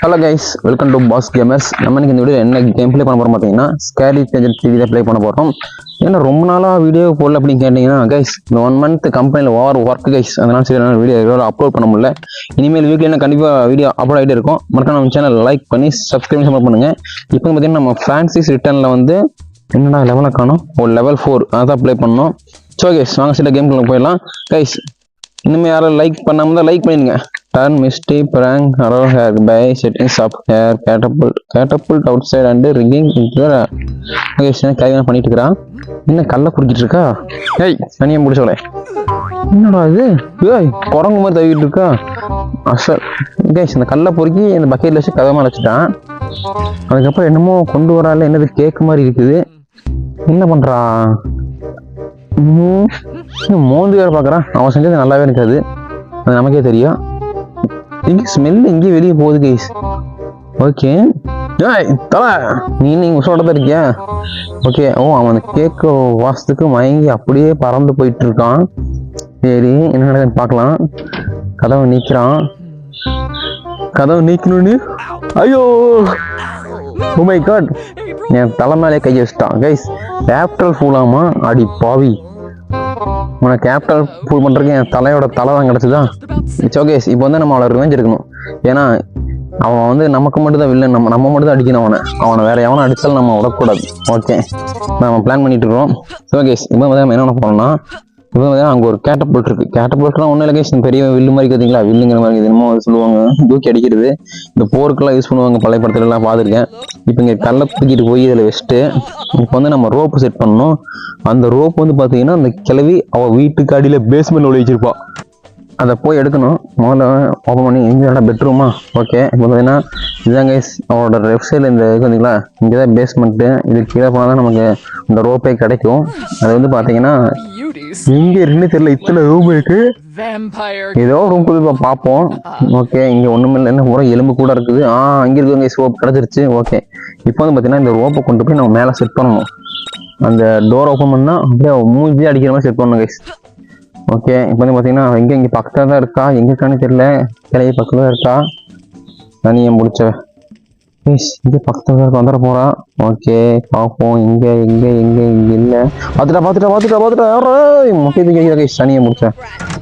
Hello guys, welcome to boss gamers. நம்ம இன்னைக்கு இந்த வீடியோ என்ன கேம் ப்ளே பண்ண போகிறோம் பார்த்தீங்கன்னா, ஸ்கேரி டேஞ்சர் 3 தான் ப்ளே பண்ண போகிறோம். ஏன்னா ரொம்ப நாளாக வீடியோ போடல அப்படின்னு கேட்டிங்கன்னா கைஸ், இந்த 1 மந்த் கம்பெனியில் ஒர்க் கைஸ், அதனால சரி வீடியோ அப்லோட் பண்ண முடியல. இனிமேல் வீட்டில் என்ன கண்டிப்பாக வீடியோ அப்லோட் ஆகிட்டே இருக்கும். மறக்காம நம்ம சேனல் லைக் பண்ணி சப்ஸ்கிரைப் சப்போர்ட் பண்ணுங்கள். இப்போ பார்த்தீங்கன்னா நம்ம ஃப்ரான்சிஸ் ரிட்டர்னில் வந்து என்னடா லெவலில் காணும், ஒரு லெவல் 4 அதான் ப்ளே பண்ணோம். ஸோ கைஸ் வாங்க சில கேம்குள்ள போயிடலாம். கைஸ் இனிமேல் யாரும் லைக் பண்ணாமல் தான் லைக் பண்ணிடுங்க. Turn misty prank arrow hair by settings up hair catapult outside and rigging into the கைவன பண்ணிட்டு இருக்கிறான். என்ன கல்ல குடிச்சிட்டு இருக்கா? ஏய் தனியா முடிச்சோலே, என்னடா இது? ஏய் குரங்கு மாதிரி தவிட்டு இருக்கா. அசல் கைஸ் இந்த கல்லை பொறுக்கி இந்த பக்கெட்ல வச்சு கதமா வச்சுட்டான். அதுக்கப்புறம் என்னமோ கொண்டு வரால, என்னது கேக்கு மாதிரி இருக்குது. என்ன பண்றான்? மோந்து வேற பாக்குறான். அவன் செஞ்சது நல்லாவே இருக்காது, அது நமக்கே தெரியும். இங்கே ஸ்மெல் எங்கேயும் வெளியே போகுது கைஸ். ஓகே தலை நீ உசோட தான் இருக்கியா? ஓகே. அவன் அந்த கேக்கு வாசத்துக்கு மயங்கி அப்படியே பறந்து போயிட்டு இருக்கான். சரி என்ன நடக்குதுன்னு பார்க்கலாம். கதவை நீக்கிறான். கதவை நீக்கணும்னு ஐயோ ஓ மை காட், என் தலை மேலே கையை வச்சுட்டான் கைஸ். கேப்டல் ஃபூலாமா? அடி பாவி, உனக்கு கேப்டல் ஃபுல் பண்ணுறதுக்கு என் தலையோட தலை தான் கிடச்சிதான். It's okay. இப்போ வந்து நம்ம அவளை ரிவெஞ்ச் எடுக்கணும். ஏன்னா அவன் வந்து நமக்கு மட்டும் தான் வில்லன். நம்ம மட்டும் தான் அடிக்கணும் அவனை வேற எவனை அடித்தாலும் நம்ம விடக்கூடாது. ஓகே, நம்ம பிளான் பண்ணிட்டு இருக்கோம். ஓகே, இப்போ வந்து நம்ம என்ன பண்ணோம்னா, இப்போ வந்து அங்கே ஒரு கேட்டபோல்ட் இருக்கு. கேட்டபோல்ட்லாம் ஒன்றும் இல்லை கைஸ், பெரிய வில்லு மாதிரி பார்த்தீங்களா? வில்லுங்கிற மாதிரி என்னமோ சொல்லுவாங்க, தூக்கி அடிக்கிறது. இந்த போருக்கெல்லாம் யூஸ் பண்ணுவாங்க, பழைய படத்துலலாம் பார்த்துருக்கேன். இப்போ இங்கே கல்லை தூக்கிட்டு போய் இதில் வச்சுட்டு இப்போ வந்து நம்ம ரோப்பு செட் பண்ணணும். அந்த ரோப் வந்து பார்த்தீங்கன்னா அந்த கிளவி அவள் வீட்டுக்கு அடியில் பேஸ்மெண்ட் ஒழிச்சிருப்பா. அதை போய் எடுக்கணும். முதல்ல ஓப்பன் பண்ணி எங்கேடா பெட்ரூமா? ஓகே, இப்போ பார்த்தீங்கன்னா இதுதான் கைஸ் அவளோட லெஃப்ட் சைடில் இந்த இது வந்தீங்களா, இங்கே தான் பேஸ்மெண்ட்டு. இது கீழே போனால் தான் நமக்கு இந்த ரோப்பே கிடைக்கும். அது வந்து பார்த்தீங்கன்னா இங்கே இருக்குன்னு தெரியல, இத்தனை ரூம் இருக்கு. ஏதோ ரூம் குள்ள பார்ப்போம். ஓகே, இங்கே ஒன்றுமே இல்லை, என்ன பூரா எலும்பு கூட இருக்குது. இங்கே இருக்கு கைஸ், ரோப் கிடச்சிருச்சு. ஓகே, இப்போ வந்து பார்த்தீங்கன்னா இந்த ரோப்பை கொண்டு போய் நம்ம மேலே செட் பண்ணணும். அந்த டோர் ஓப்பன் பண்ணால் அப்படியே மூஞ்சி அடிக்கிற மாதிரி செட் பண்ணணும் கைஸ். ஓகே, இப்போ வந்து பார்த்தீங்கன்னா இங்கே பக்கத்தில் தான் இருக்கா, எங்கே இருக்கான்னு தெரியல. கிளைய பக்கத்தில் தான் இருக்கா. தனியை முடிச்ச இங்கே பக்கத்தில் தான் இருக்க வந்துட போகிறான். ஓகே பார்ப்போம். இங்கே இல்லை. பார்த்துட்டா முக்கியத்துக்கு கேட்குற கைஸ், தனியை முடிச்சேன்.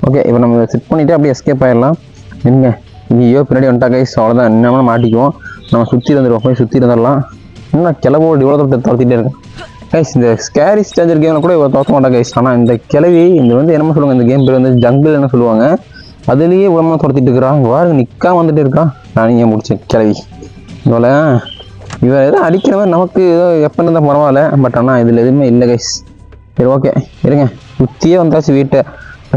ஓகே, இப்போ நம்ம செட் பண்ணிவிட்டு அப்படியே எஸ்கேப் ஆகிடலாம். எங்கே இங்கேயோ பின்னாடி வந்துட்டா கைஸ், அவ்வளோதான். என்னன்னா மாட்டிக்குவோம். நம்ம சுற்றி வந்துடுவோம், போய் சுற்றி வந்துடலாம். இன்னும் கிளம்போடு இவ்வளோ தூரத்தை துரத்திட்டே இருக்கேன் கைஸ். இந்த ஸ்கேரி டேஞ்சர் கேமில் கூட இவ்வளோ தோற்ற மாட்டா கைஸ். ஆனால் இந்த கிளவி இந்த வந்து என்னமோ சொல்லுவாங்க, இந்த கேம் பேர் வந்து ஜங்கிள் என்ன சொல்லுவாங்க, அதுலேயே இவ்வளோ துரத்திட்டு இருக்கிறான். வாரு நிற்காம வந்துட்டு இருக்கான். நான் நீங்கள் முடிச்சேன் கிளவி இவ்வளோ. இவன் எதோ அடிக்கிற மாதிரி நமக்கு ஏதோ எப்போ இருந்தால் பரவாயில்ல, பட் ஆனால் இதில் எதுவுமே இல்லை கைஸ். சரி ஓகே இருங்க, சுற்றியே வந்தாச்சு வீட்டை.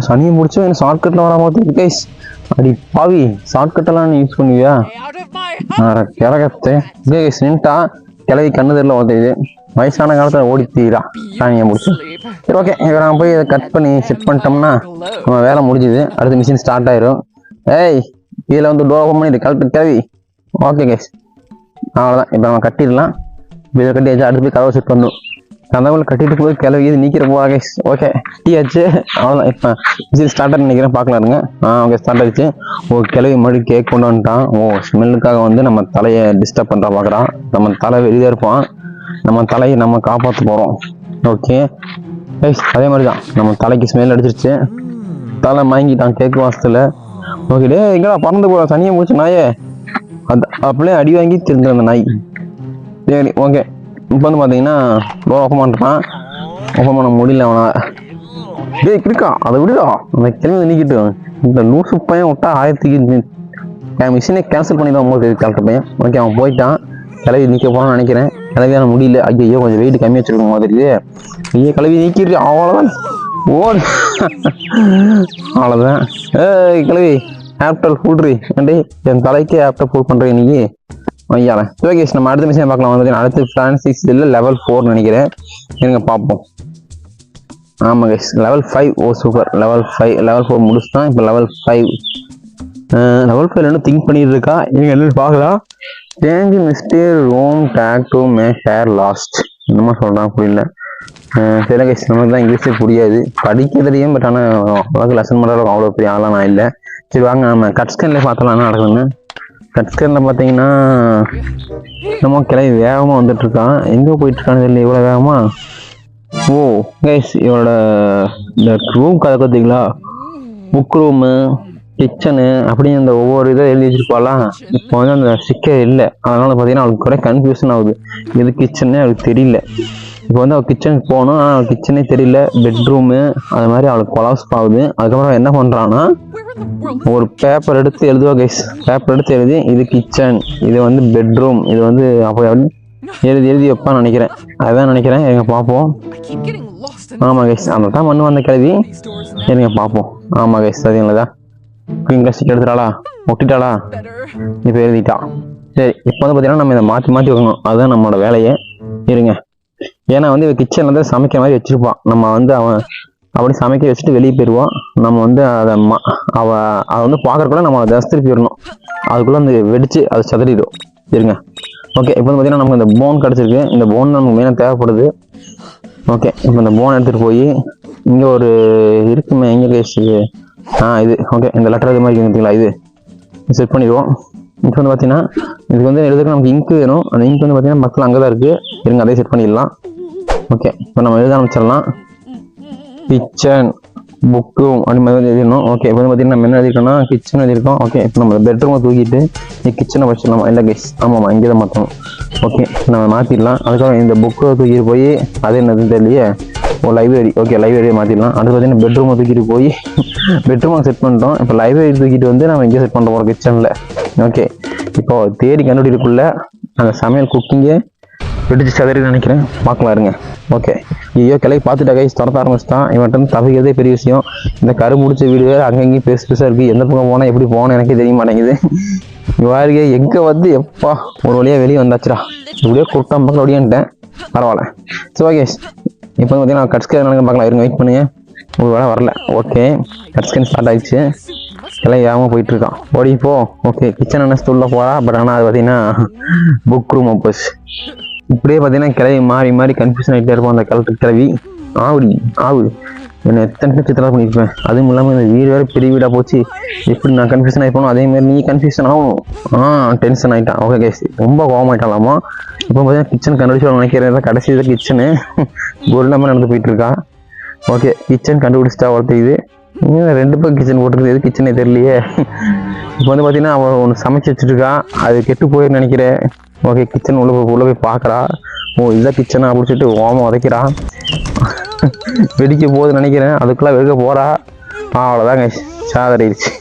சனியை முடிச்சோம். என்ன ஷார்ட்கட்டில் வர மாதிரி கைஸ். அடி பாவி, ஷார்ட்கட்டெல்லாம் நீ யூஸ் பண்ணுவியா? கிழக்கத்தை இதே கைஸ் நின்ட்டா. கிளவி கண்ணு தெரியல ஓடுது. வயசான காலத்தில் ஓடி தீரா. சாணியை முடிச்சு. சரி ஓகே, இப்போ நான் போய் இதை கட் பண்ணி செட் பண்ணிட்டோம்னா நம்ம வேலை முடிஞ்சுது. அடுத்த மிஷின் ஸ்டார்ட் ஆயிரும். இதில் வந்து டோர் ஓப்பன் பண்ணி இது கலெக்ட் கிளவி. ஓகே கைஸ், அவ்வளோதான். இப்போ நம்ம கட்டிடலாம். இதை கட்டியாச்சு. அடுத்து போய் கதவை செட் பண்ணணும். கதவுல கட்டிட்டு போய் கிளவி இது நீக்கிற போவா கைஸ். ஓகே கட்டியாச்சு, அவ்வளோதான். இப்போ மிஷின் ஸ்டார்ட் ஆகி நினைக்கிறேன், பார்க்கலாம் இருங்க. ஓகே ஸ்டார்ட் ஆகிடுச்சு. கிளவி மறுபடியும் கேக் கொண்டு வந்துட்டான். ஸ்மெல்லுக்காக வந்து நம்ம தலையை டிஸ்டர்ப் பண்ணுறா பார்க்குறான். நம்ம தலை வெளியே இருப்பான். நம்ம தலையை நம்ம காப்பாற்ற போகிறோம். ஓகே கைஸ், அதே மாதிரி தான் நம்ம தலைக்கு ஸ்மெல் அடிச்சிருச்சு. தலை மயங்கிட்டான் கேக்கு வாசத்தில். ஓகே டே எங்கடா பறந்து போகிற சனியை முடிச்சு நாயே. அது அப்படியே அடி வாங்கி திருந்துற அந்த நாய். சரி ஓகே, இப்போ வந்து பார்த்தீங்கன்னா டோர் ஓப்பன் பண்ணுறான். ஓப்பன் பண்ண முடியல அவனை. டே இருக்கா, அதை விடுடா. அந்த கிளம்பி நீக்கிட்டு இந்த லூசு பையன் விட்டா 1000 மிஷினே கேன்சல் பண்ணி தான் போகுது கரெக்ட் பையன். ஓகே அவன் போயிட்டான். கிளவி நீக்க போனான்னு நினைக்கிறேன். கிளவியான முடியல. ஐயோ கொஞ்சம் வெயிட் கம்மி வச்சிருக்கோம் மாதிரி. ஐயோ கிளவி நீக்கிட்டு அவ்வளோதான். ஓடு அவ்வளோதான். கிளவி ஆப்டல் ஃபுல்றி அண்டே, என் தலைக்கே ஆப்டல் ஃபுல் பண்ணுறேன் இன்னைக்கு ஐயால. ஓகே நம்ம அடுத்த மிஷினை பார்க்கலாம். வந்து அடுத்து ஃப்ரான்சிஸ் இல்லை லெவல் 4 நினைக்கிறேன். இருங்க பார்ப்போம். ஆமாம் கைஸ் லெவல் 5. சூப்பர். லெவல் 4 முடிச்சுதான். இப்போ லெவல் 5 இன்னும் திங்க் பண்ணிட்டு இருக்கா. இவங்க என்னன்னு பார்க்கலாம். Change mistake roam take to may hair last என்னமா சொல்கிறான் புரியல. சரி கைஸ், நமக்கு தான் இங்கிலீஷே புரியாது, படிக்க தெரியும். பட் ஆனால் லெசன் பண்ணுற அவ்வளோ பெரிய ஆளாக நான் இல்லை. சரி வாங்க நம்ம கட் ஸ்கேன்லேயே பார்த்தலாம் என்ன நடக்குதுன்னு. கட்ஸ்கரில் பார்த்தீங்கன்னா நம்ம கிளம்பி வேகமாக வந்துட்டு இருக்கான். எங்கே போயிட்டு இருக்கான்னு தெரியல இவ்வளோ வேகமா. ஓ கைஸ், இவனோட இந்த ரூம் கதை பார்த்தீங்களா, புக் ரூமு, கிச்சனு அப்படின்னு அந்த ஒவ்வொரு இதை எழுதி வச்சிருப்பாலாம். இப்போ வந்து அந்த ஸ்டிக்கர் இல்லை, அதனால பார்த்தீங்கன்னா அவளுக்கு கூட கன்ஃபியூஷன் ஆகுது. இது கிச்சனே அவளுக்கு தெரியல. இப்போ வந்து அவள் கிச்சனுக்கு போகணும், ஆனால் அவள் கிச்சனே தெரியல. பெட்ரூமு அது மாதிரி அவளுக்கு கொலாப்ஸ் ஆகுது. அதுக்கப்புறம் என்ன பண்ணுறான்னா, ஒரு பேப்பர் எடுத்து எழுதுவா கைஸ். பேப்பர் எடுத்து எழுதி இது கிச்சன், இது வந்து பெட்ரூம், இது வந்து அப்போ எழுதி வைப்பான்னு நினைக்கிறேன். அதுதான் நினைக்கிறேன். எங்க பார்ப்போம். ஆமாம் கைஸ், அந்த தான் மண்ணு வந்த கிளவி. சரிங்க பார்ப்போம். ஆமாம் கைஸ், சரிங்களா ஸ்டிக் எடுத்துட்டாளா, ஒட்டிட்டாளா, இப்போ எழுதிட்டான். சரி, இப்போ வந்து பார்த்தீங்கன்னா நம்ம இதை மாற்றி வைக்கணும். அதுதான் நம்மளோட வேலையே. இருங்க, ஏன்னா வந்து கிச்சனில் வந்து சமைக்கிற மாதிரி வச்சுருப்பான். நம்ம வந்து அவன் அப்படி சமைக்க வச்சுட்டு வெளியே போயிடுவான். நம்ம வந்து அதை அதை வந்து பார்க்குறக்குள்ள நம்ம அதை திருப்பி போயிடணும். அதுக்குள்ளே வந்து வெடிச்சு அதை சதறிடும். இருங்க, ஓகே. இப்போ வந்து பார்த்தீங்கன்னா நமக்கு இந்த போன் கிடச்சிருக்கு. இந்த போன் நமக்கு மெயினாக தேவைப்படுது. ஓகே, இப்போ இந்த போன் எடுத்துகிட்டு போய் இங்கே ஒரு இருக்குமே, எங்கே கேஸு, இது ஓகே. இந்த லெட்டர் இது மாதிரி பார்த்தீங்களா, இது செட் பண்ணிடுவோம். இப்போ வந்து பார்த்தீங்கன்னா இதுக்கு வந்து எழுதுக்கு நமக்கு இங்கு வேணும். அந்த இங்க் வந்து பார்த்தீங்கன்னா பக்கத்தில் அங்கே தான் இருக்குது. இருங்க, அதே செட் பண்ணிடலாம். ஓகே, இப்போ நம்ம எழுத ஆரம்பிச்சிடலாம். கிச்சன் புக் ரூம் அப்படி மாதிரி எழுதிடணும். ஓகே, இப்போ வந்து பார்த்தீங்கன்னா நம்ம என்ன எழுதிருக்கோம்னா கிச்சன் எழுதியிருக்கோம். ஓகே, இப்போ நம்ம பெட்ரூமை தூக்கிட்டு கிச்சனை வச்சிடலாமா, இல்லை கேஸ், ஆமாம்மா இங்கே தான் மாற்றணும். ஓகே, நம்ம மாற்றிடலாம். அதுக்கப்புறம் இந்த புக்கை தூக்கிட்டு போய் அது என்னதுன்னு தெரியலையே, லைப்ரரி. ஓகே, லைப்ரரியை மாற்றிடலாம். அடுத்து பார்த்தீங்கன்னா பெட்ரூமை தூக்கிட்டு போய் பெட்ரூமை செட் பண்ணிட்டோம். இப்போ லைப்ரரி தூக்கிட்டு வந்து நம்ம இங்கே செட் பண்ண போகிறோம் கிச்சனில். ஓகே, இப்போ தேடி கண்டுபிடிக்குள்ள அந்த சமையல் குக்கிங்கே வெடிச்சு சதறி நினைக்கிறேன். பார்க்கலாம் இருங்க. ஓகே, ஐயோ கிளை பார்த்துட்டா கைஸ், துரத்த ஆரம்பிச்சிட்டான். இவன்ட்டு தவிக்கிறதே பெரிய விஷயம். இந்த கரு முடிச்ச வீடு வேறு அங்கங்கேயும் பெருசாக இருக்குது. எந்த பக்கம் போனால் எப்படி போனால் எனக்கே தெரிய மாட்டேங்குது. இவ்வாறு எங்கே வந்து எப்பா ஒரு வழியாக வெளியே வந்தாச்சுடா. இப்படியே கூட்டம் பக்கம் ஒடியான்ட்டேன். பரவாயில்ல. சரி ஓகே, இப்போ வந்து பார்த்தீங்கன்னா கட்ஸ்கேன் நடக்க பார்க்கலாம். இருங்க, வெயிட் பண்ணுங்க. ஒரு வேலை வரல. ஓகே, கட்ஸ்கேன் ஸ்டார்ட் ஆயிடுச்சு. எல்லாம் ஏமா போயிட்டு இருக்கான். ஓடி போ. ஓகே, கிச்சன் என்ன ஸ்டூல்ல போறா. பட் ஆனால் அது பார்த்தீங்கன்னா புக் ரூம் போச்சு. இப்படியே பார்த்தீங்கன்னா கிளவி மாறி கன்ஃபியூஷன் ஆகிட்டே இருப்போம். அந்த கலெக்டர் கிளவி ஆவு என்ன எத்தனை சித்திரா பண்ணியிருப்பேன். அதுவும் இல்லாமல் இந்த வீடு வேறு பெரிய வீடாக போச்சு. எப்படி நான் கன்ஃபியூஷன் ஆகிப்போனோ அதேமாதிரி நீ கன்ஃபியூஷன் ஆகும். டென்ஷன் ஆகிட்டான். ஓகே கேஸ், ரொம்ப கோவமாயிட்டாலாமா. இப்போ பார்த்தீங்கன்னா கிச்சன் கண்டுபிடிச்சு நினைக்கிறேன். கடைசி இதை கிச்சனு ஒரு நம்ம நடந்து போயிட்டு இருக்கா. ஓகே, கிச்சன் கண்டுபிடிச்சிட்டா ஒருத்தர். இது ரெண்டு பேர் கிச்சன் போட்டுருக்குது. எது கிச்சனே தெரியலையே. இப்போ வந்து பார்த்தீங்கன்னா அவள் ஒன்று சமைச்சு வச்சுருக்கா. அது கெட்டு போயின்னு நினைக்கிறேன். ஓகே, கிச்சன் உள்ள போய் பார்க்குறா. இதுதான் கிச்சனா அப்படின்னு சொல்லிட்டு ஓமம் உதைக்கிறா. வெடிக்க போகுதுன்னு நினைக்கிறேன். அதுக்குள்ளே வெடிக்க போகிறா. அவ்வளோதாங்க, சாதறிடுச்சு.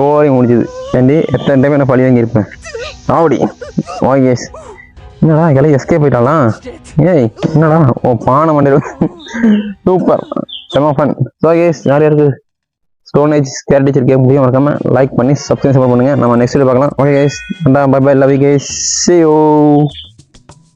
ஓடி முடிச்சுது. ஏண்டி எத்தனை டைம் என்ன பழி வாங்கியிருப்பேன். ஆவடி. ஓகே, என்னடா கிளை எஸ்கே போயிட்டாலாம். ஏய் என்னடா பானை மண்டியில். சூப்பர், செம்ம ஃபன். ஸோ கேஸ், நிறையா இருக்குது. ஸ்டோன் ஏஜ் கேரக்டர் கேம் முடியும். மறக்காம லைக் பண்ணி சப்ஸ்கிரைப் பண்ணுங்க. நம்ம நெக்ஸ்ட் வீடியோ பார்க்கலாம். Okay guys, bye bye, love you guys, see you.